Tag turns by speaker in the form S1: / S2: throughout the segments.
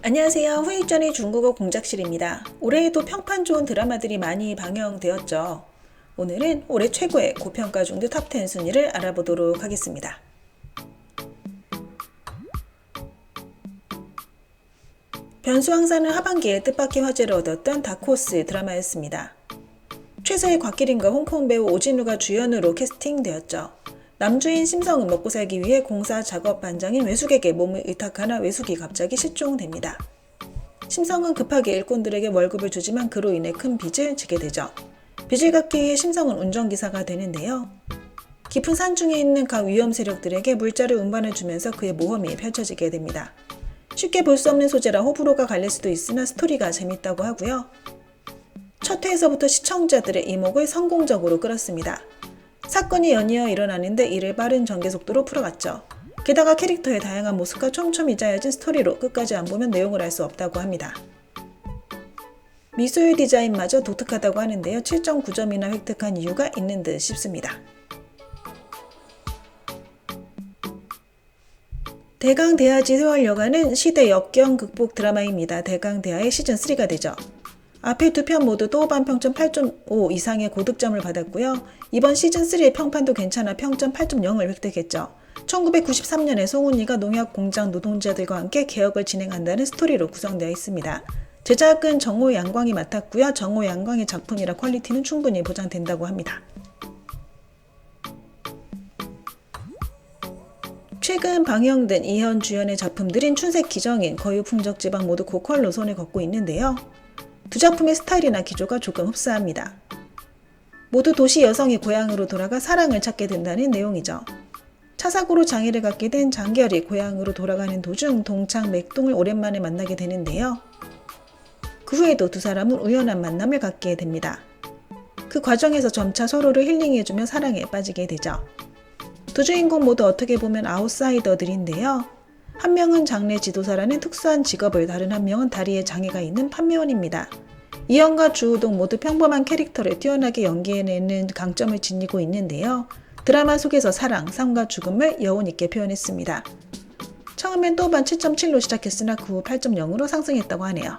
S1: 안녕하세요. 후익전의 중국어 공작실입니다. 올해에도 평판 좋은 드라마들이 많이 방영되었죠. 오늘은 올해 최고의 고평가 중드 탑10 순위를 알아보도록 하겠습니다. 변수왕사는 하반기에 뜻밖의 화제를 얻었던 다크호스 드라마였습니다. 최서의 곽기린과 홍콩 배우 오진우가 주연으로 캐스팅되었죠. 남주인 심성은 먹고 살기 위해 공사 작업 반장인 외숙에게 몸을 의탁하나 외숙이 갑자기 실종됩니다. 심성은 급하게 일꾼들에게 월급을 주지만 그로 인해 큰 빚을 지게 되죠. 빚을 갚기 위해 심성은 운전기사가 되는데요. 깊은 산 중에 있는 각 위험 세력들에게 물자를 운반해주면서 그의 모험이 펼쳐지게 됩니다. 쉽게 볼 수 없는 소재라 호불호가 갈릴 수도 있으나 스토리가 재밌다고 하고요. 첫 회에서부터 시청자들의 이목을 성공적으로 끌었습니다. 사건이 연이어 일어나는데 이를 빠른 전개 속도로 풀어갔죠. 게다가 캐릭터의 다양한 모습과 촘촘히 짜여진 스토리로 끝까지 안 보면 내용을 알 수 없다고 합니다. 미술 디자인마저 독특하다고 하는데요. 7.9점이나 획득한 이유가 있는 듯 싶습니다. 대강대하지 세월여가는 시대 역경 극복 드라마입니다. 대강대하의 시즌3가 되죠. 앞에 두 편 모두 또반 평점 8.5 이상의 고득점을 받았고요. 이번 시즌3의 평판도 괜찮아 평점 8.0을 획득했죠. 1993년에 송은이가 농약 공장 노동자들과 함께 개혁을 진행한다는 스토리로 구성되어 있습니다. 제작은 정호 양광이 맡았고요. 정호 양광의 작품이라 퀄리티는 충분히 보장된다고 합니다. 최근 방영된 이현 주연의 작품들인 춘색 기정인, 거유 풍적지방 모두 고퀄로 손을 걷고 있는데요. 두 작품의 스타일이나 기조가 조금 흡사합니다. 모두 도시 여성이 고향으로 돌아가 사랑을 찾게 된다는 내용이죠. 차 사고로 장애를 갖게 된 장결이 고향으로 돌아가는 도중 동창 맥동을 오랜만에 만나게 되는데요. 그 후에도 두 사람은 우연한 만남을 갖게 됩니다. 그 과정에서 점차 서로를 힐링해주며 사랑에 빠지게 되죠. 두 주인공 모두 어떻게 보면 아웃사이더들인데요. 한 명은 장례 지도사라는 특수한 직업을, 다른 한 명은 다리에 장애가 있는 판매원입니다. 이현과 주우동 모두 평범한 캐릭터를 뛰어나게 연기해내는 강점을 지니고 있는데요. 드라마 속에서 사랑, 삶과 죽음을 여운 있게 표현했습니다. 처음엔 또반 7.7로 시작했으나 그 후 8.0으로 상승했다고 하네요.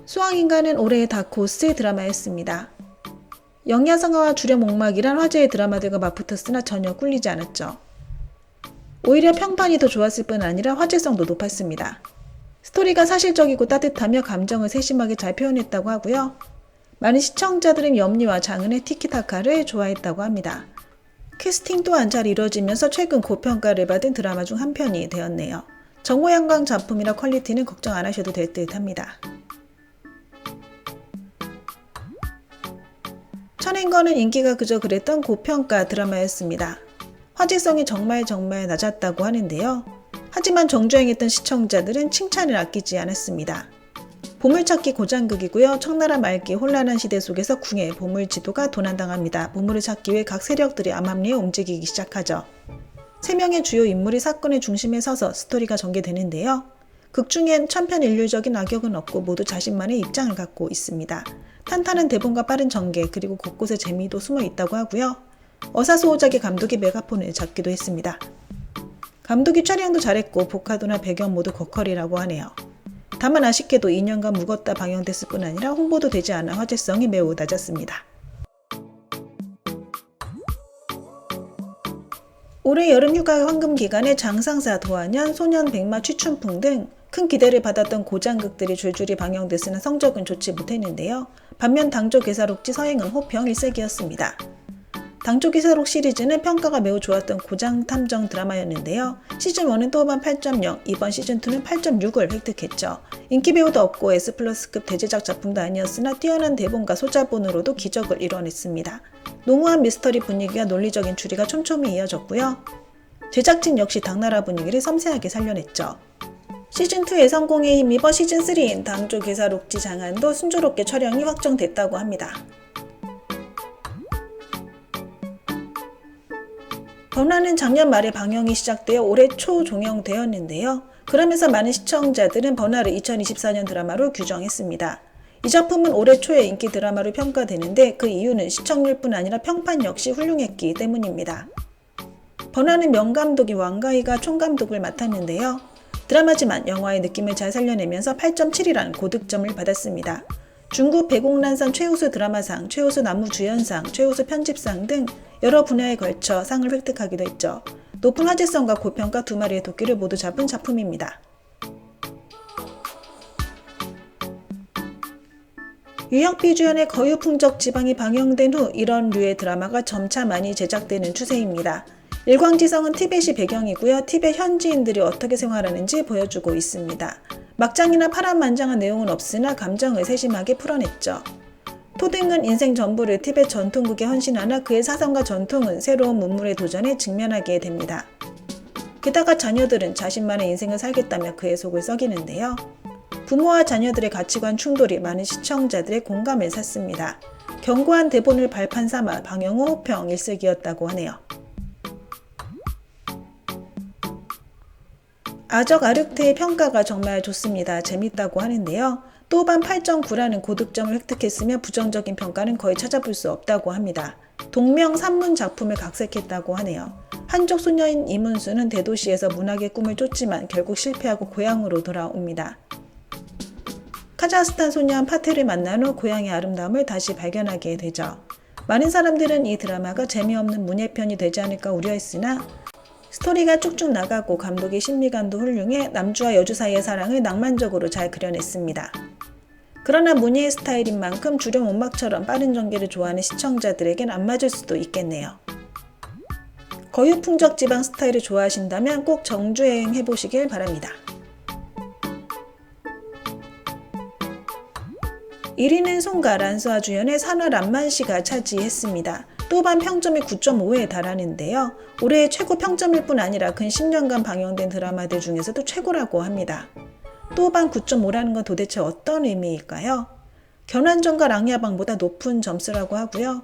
S1: 수왕인간은 올해의 다크호스 드라마였습니다. 영야성화와 주려목막이란 화제의 드라마들과 맞붙었으나 전혀 꿀리지 않았죠. 오히려 평판이 더 좋았을 뿐 아니라 화제성도 높았습니다. 스토리가 사실적이고 따뜻하며 감정을 세심하게 잘 표현했다고 하고요. 많은 시청자들은 염리와 장은의 티키타카를 좋아했다고 합니다. 캐스팅 또한 잘 이루어지면서 최근 고평가를 받은 드라마 중 한 편이 되었네요. 정호양광 작품이라 퀄리티는 걱정 안 하셔도 될 듯 합니다. 천행거는 인기가 그저 그랬던 고평가 드라마였습니다. 화제성이 정말 낮았다고 하는데요. 하지만 정주행했던 시청자들은 칭찬을 아끼지 않았습니다. 보물찾기 고장극이고요. 청나라 말기 혼란한 시대 속에서 궁의 보물지도가 도난당합니다. 보물을 찾기 위해 각 세력들이 암암리에 움직이기 시작하죠. 3명의 주요 인물이 사건의 중심에 서서 스토리가 전개되는데요. 극 중엔 천편일률적인 악역은 없고 모두 자신만의 입장을 갖고 있습니다. 탄탄한 대본과 빠른 전개, 그리고 곳곳에 재미도 숨어 있다고 하고요. 어사소호작의 감독이 메가폰을 잡기도 했습니다. 감독이 촬영도 잘했고 복화도나 배경 모두 고퀄이라고 하네요. 다만 아쉽게도 2년간 묵었다 방영됐을 뿐 아니라 홍보도 되지 않아 화제성이 매우 낮았습니다. 올해 여름휴가 황금 기간에 장상사 도안현, 소년 백마 취춘풍 등 큰 기대를 받았던 고장극들이 줄줄이 방영됐으나 성적은 좋지 못했는데요. 반면 당조괴사록지 서행은 호평 일색이었습니다. 당조괴사록 시리즈는 평가가 매우 좋았던 고장탐정 드라마였는데요. 시즌1은 또반 8.0, 이번 시즌2는 8.6을 획득했죠. 인기 배우도 없고 S+급 대제작 작품도 아니었으나 뛰어난 대본과 소자본으로도 기적을 이뤄냈습니다. 농후한 미스터리 분위기와 논리적인 추리가 촘촘히 이어졌고요. 제작진 역시 당나라 분위기를 섬세하게 살려냈죠. 시즌2의 성공에 힘입어 시즌3인 당조괴사록지 장안도 순조롭게 촬영이 확정됐다고 합니다. 번화는 작년 말에 방영이 시작되어 올해 초 종영되었는데요. 그러면서 많은 시청자들은 번화를 2024년 드라마로 규정했습니다. 이 작품은 올해 초에 인기 드라마로 평가되는데 그 이유는 시청률뿐 아니라 평판 역시 훌륭했기 때문입니다. 번화는 명감독인 왕가희가 총감독을 맡았는데요. 드라마지만 영화의 느낌을 잘 살려내면서 8.7이라는 고득점을 받았습니다. 중국 배곡란산 최우수 드라마상, 최우수 남우주연상, 최우수 편집상 등 여러 분야에 걸쳐 상을 획득하기도 했죠. 높은 화제성과 고평가 두 마리의 토끼를 모두 잡은 작품입니다. 유영피 주연의 거유풍적지방이 방영된 후 이런 류의 드라마가 점차 많이 제작되는 추세입니다. 일광지성은 티벳이 배경이고요. 티벳 현지인들이 어떻게 생활하는지 보여주고 있습니다. 막장이나 파란만장한 내용은 없으나 감정을 세심하게 풀어냈죠. 토등은 인생 전부를 티벳 전통국에 헌신하나 그의 사상과 전통은 새로운 문물의 도전에 직면하게 됩니다. 게다가 자녀들은 자신만의 인생을 살겠다며 그의 속을 썩이는데요. 부모와 자녀들의 가치관 충돌이 많은 시청자들의 공감을 샀습니다. 견고한 대본을 발판 삼아 방영 후 호평 일색이었다고 하네요. 아적 아르테의 평가가 정말 좋습니다. 재밌다고 하는데요. 또반 8.9라는 고득점을 획득했으며 부정적인 평가는 거의 찾아볼 수 없다고 합니다. 동명 산문 작품을 각색했다고 하네요. 한족 소녀인 이문수는 대도시에서 문학의 꿈을 쫓지만 결국 실패하고 고향으로 돌아옵니다. 카자흐스탄 소녀한 파테를 만난 후 고향의 아름다움을 다시 발견하게 되죠. 많은 사람들은 이 드라마가 재미없는 문예편이 되지 않을까 우려했으나 스토리가 쭉쭉 나가고 감독의 신미감도 훌륭해 남주와 여주 사이의 사랑을 낭만적으로 잘 그려냈습니다. 그러나 문예의 스타일인 만큼 주령 온막처럼 빠른 전개를 좋아하는 시청자들에겐 안 맞을 수도 있겠네요. 거유풍적지방 스타일을 좋아하신다면 꼭 정주여행 해보시길 바랍니다. 1위는 송가 란스와 주연의 산화 람만시가 차지했습니다. 또반 평점이 9.5에 달하는데요. 올해의 최고 평점일 뿐 아니라 근 10년간 방영된 드라마들 중에서도 최고라고 합니다. 또반 9.5라는 건 도대체 어떤 의미일까요? 견환전과 랑야방보다 높은 점수라고 하고요.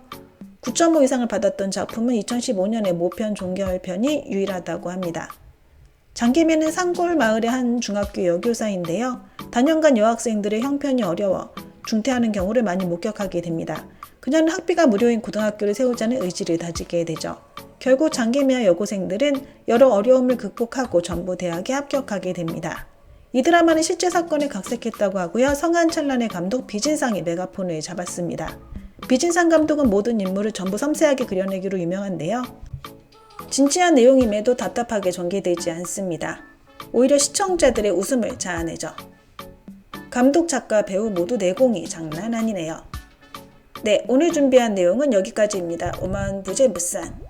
S1: 9.5 이상을 받았던 작품은 2015년의 모편 종결편이 유일하다고 합니다. 장계매는 산골 마을의 한 중학교 여교사인데요. 단연간 여학생들의 형편이 어려워 중퇴하는 경우를 많이 목격하게 됩니다. 그녀는 학비가 무료인 고등학교를 세우자는 의지를 다지게 되죠. 결국 장계매와 여고생들은 여러 어려움을 극복하고 전부 대학에 합격하게 됩니다. 이 드라마는 실제 사건을 각색했다고 하고요. 성한철란의 감독 비진상이 메가폰을 잡았습니다. 비진상 감독은 모든 인물을 전부 섬세하게 그려내기로 유명한데요. 진지한 내용임에도 답답하게 전개되지 않습니다. 오히려 시청자들의 웃음을 자아내죠. 감독, 작가, 배우 모두 내공이 장난 아니네요. 네, 오늘 준비한 내용은 여기까지입니다. 오만 부제 무산.